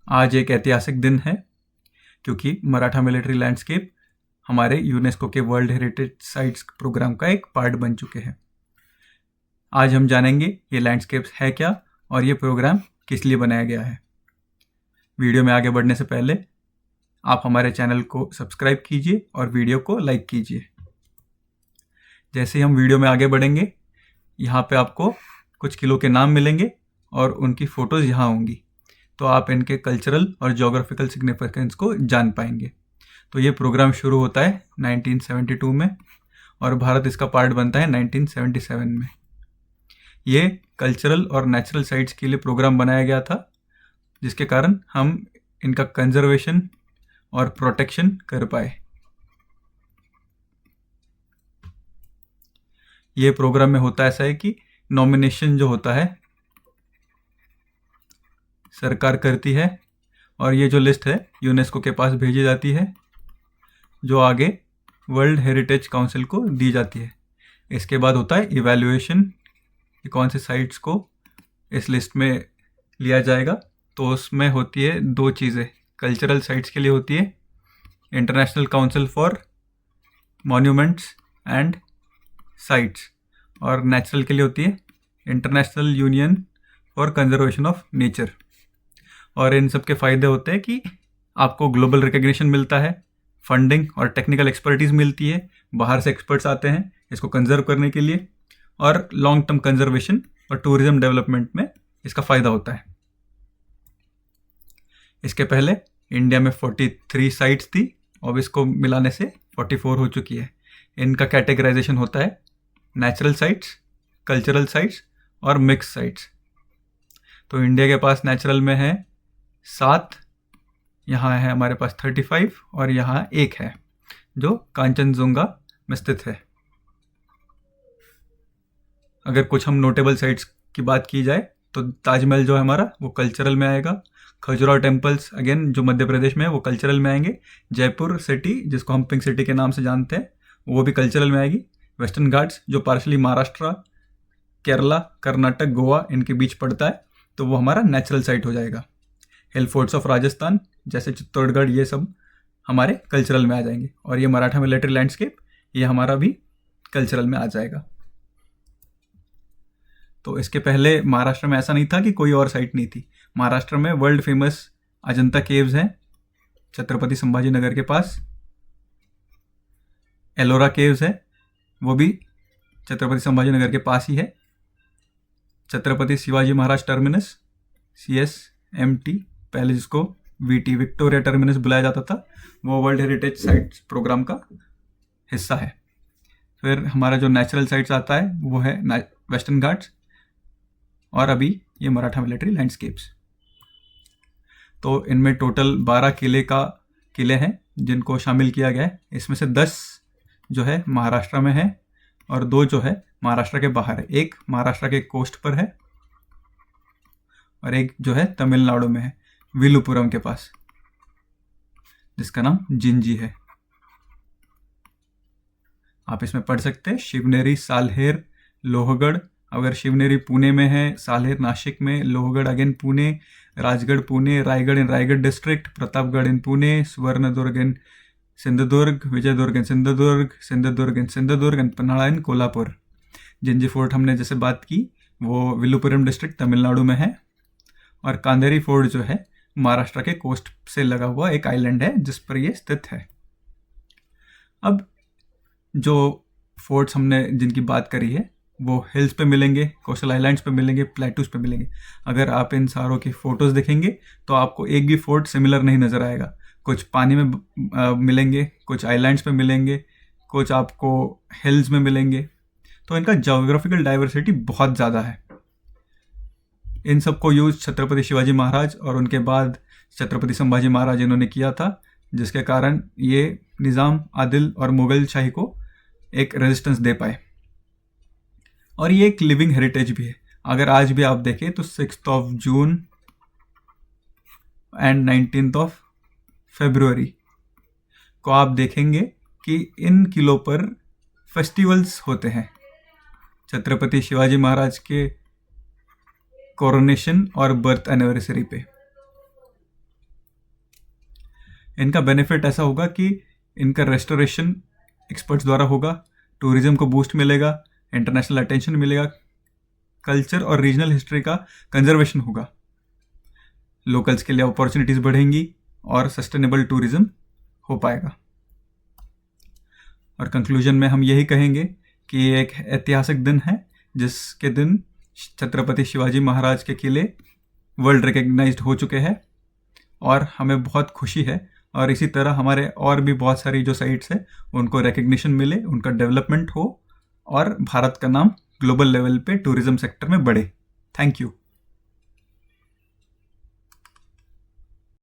आज एक ऐतिहासिक दिन है क्योंकि मराठा मिलिट्री लैंडस्केप हमारे यूनेस्को के वर्ल्ड हेरिटेज साइट्स प्रोग्राम का एक पार्ट बन चुके हैं। आज हम जानेंगे ये लैंडस्केप्स है क्या और ये प्रोग्राम किस लिए बनाया गया है। वीडियो में आगे बढ़ने से पहले आप हमारे चैनल को सब्सक्राइब कीजिए और वीडियो को लाइक कीजिए। जैसे ही हम वीडियो में आगे बढ़ेंगे, यहाँ पे आपको कुछ किलो के नाम मिलेंगे और उनकी फ़ोटोज़ यहाँ होंगी, तो आप इनके कल्चरल और जोग्राफिकल सिग्निफिकेंस को जान पाएंगे। तो ये प्रोग्राम शुरू होता है 1972 में और भारत इसका पार्ट बनता है 1977 में। ये कल्चरल और नेचुरल साइट्स के लिए प्रोग्राम बनाया गया था, जिसके कारण हम इनका कंजर्वेशन और प्रोटेक्शन कर पाए। ये प्रोग्राम में होता ऐसा है कि नॉमिनेशन जो होता है सरकार करती है और ये जो लिस्ट है यूनेस्को के पास भेजी जाती है, जो आगे वर्ल्ड हेरिटेज काउंसिल को दी जाती है। इसके बाद होता है इवैल्यूएशन कि कौन से साइट्स को इस लिस्ट में लिया जाएगा। तो उसमें होती है दो चीज़ें। कल्चरल साइट्स के लिए होती है international council for monuments and sites, और नेचुरल के लिए होती है international union for conservation of nature. और इन सब के फ़ायदे होते हैं कि आपको ग्लोबल रिकग्निशन मिलता है, फंडिंग और टेक्निकल एक्सपर्टीज़ मिलती है, बाहर से एक्सपर्ट्स आते हैं इसको कंजर्व करने के लिए, और लॉन्ग टर्म कंजर्वेशन और टूरिज्म डेवलपमेंट में इसका फ़ायदा होता है। इसके पहले इंडिया में 43 साइट्स थी, अब इसको मिलाने से 44 हो चुकी है। इनका कैटेगराइजेशन होता है नेचुरल साइट्स, कल्चरल साइट्स और मिक्स साइट्स। तो इंडिया के पास नेचुरल में है 7, यहाँ है हमारे पास 35 और यहाँ 1 है जो कांचनजुंगा में स्थित है। अगर कुछ हम नोटेबल साइट्स की बात की जाए तो ताजमहल जो है हमारा वो कल्चरल में आएगा। खजुराहो टेम्पल्स अगेन जो मध्य प्रदेश में है वो कल्चरल में आएंगे। जयपुर सिटी जिसको हम पिंक सिटी के नाम से जानते हैं वो भी कल्चरल में आएगी। वेस्टर्न घाट्स जो पार्शली महाराष्ट्र, केरला, कर्नाटक, गोवा इनके बीच पड़ता है तो वो हमारा नेचुरल साइट हो जाएगा। हिल फोर्ट्स ऑफ राजस्थान जैसे चित्तौड़गढ़ ये सब हमारे कल्चरल में आ जाएंगे। और ये मराठा मिलिट्री लैंडस्केप ये हमारा भी कल्चरल में आ जाएगा। तो इसके पहले महाराष्ट्र में ऐसा नहीं था कि कोई और साइट नहीं थी। महाराष्ट्र में वर्ल्ड फेमस अजंता केव्स हैं छत्रपति संभाजी नगर के पास। एलोरा केव्स है वो भी छत्रपति संभाजी नगर के पास ही है। छत्रपति शिवाजी महाराज टर्मिनस CSMT पहले जिसको VT विक्टोरिया टर्मिनस बुलाया जाता था वो वर्ल्ड हेरिटेज साइट्स प्रोग्राम का हिस्सा है। फिर हमारा जो नेचुरल साइट्स आता है वो है वेस्टर्न घाट्स और अभी ये मराठा मिलिट्री लैंडस्केप्स। तो इनमें टोटल 12 किले हैं जिनको शामिल किया गया है। इसमें से 10 जो है महाराष्ट्र में है और 2 जो है महाराष्ट्र के बाहर है। एक महाराष्ट्र के कोस्ट पर है और एक जो है तमिलनाडु में है विलुपुरम के पास, जिसका नाम जिंजी है। आप इसमें पढ़ सकते हैं शिवनेरी, सालहेर, लोहगढ़। अगर शिवनेरी पुणे में है, सालहेर नासिक में, Lohagad again Pune, Rajgad Pune, Raigad in Raigad district, Pratapgad in Pune, Suvarnadurg in Sindhudurg, Vijaydurg in Sindhudurg, Sindhudurg in Sindhudurg and Panhala in Kolhapur. Gingee fort हमने जैसे बात की वो विलुपुरम डिस्ट्रिक्ट तमिलनाडु में है। और कांदेरी फोर्ट जो है महाराष्ट्र के कोस्ट से लगा हुआ एक आइलैंड है जिस पर ये स्थित है। अब जो फोर्ट्स हमने जिनकी बात करी है वो हिल्स पे मिलेंगे, कोस्टल आइलैंड्स पे मिलेंगे, प्लेटूज पे मिलेंगे। अगर आप इन सारों की फ़ोटोज़ देखेंगे तो आपको एक भी फोर्ट सिमिलर नहीं नज़र आएगा। कुछ पानी में मिलेंगे, कुछ आइलैंड्स पे मिलेंगे, कुछ आपको हिल्स में मिलेंगे। तो इनका जोग्राफिकल डाइवर्सिटी बहुत ज़्यादा है। इन सब को यूज़ छत्रपति शिवाजी महाराज और उनके बाद छत्रपति संभाजी महाराज इन्होंने किया था, जिसके कारण ये निज़ाम, आदिल और मुग़ल शाही को एक रेजिस्टेंस दे पाए। और ये एक लिविंग हेरिटेज भी है। अगर आज भी आप देखें तो 6 जून एंड 19 फरवरी को आप देखेंगे कि इन किलों पर फेस्टिवल्स होते हैं। छत्रपति शिवाजी महाराज के कोरोनेशन और बर्थ एनिवर्सरी पे। इनका बेनिफिट ऐसा होगा कि इनका रेस्टोरेशन एक्सपर्ट्स द्वारा होगा, टूरिज्म को बूस्ट मिलेगा, इंटरनेशनल अटेंशन मिलेगा, कल्चर और रीजनल हिस्ट्री का कंजर्वेशन होगा, लोकल्स के लिए अपॉर्चुनिटीज़ बढ़ेंगी और सस्टेनेबल टूरिज्म हो पाएगा। और कंक्लूजन में हम यही कहेंगे कि ये एक ऐतिहासिक दिन है, जिसके दिन छत्रपति शिवाजी महाराज के किले वर्ल्ड रिकग्नाइज्ड हो चुके हैं और हमें बहुत खुशी है। और इसी तरह हमारे और भी बहुत सारी जो साइट्स है उनको रिकग्निशन मिले, उनका डेवलपमेंट हो और भारत का नाम ग्लोबल लेवल पे टूरिज्म सेक्टर में बढ़े। Thank you.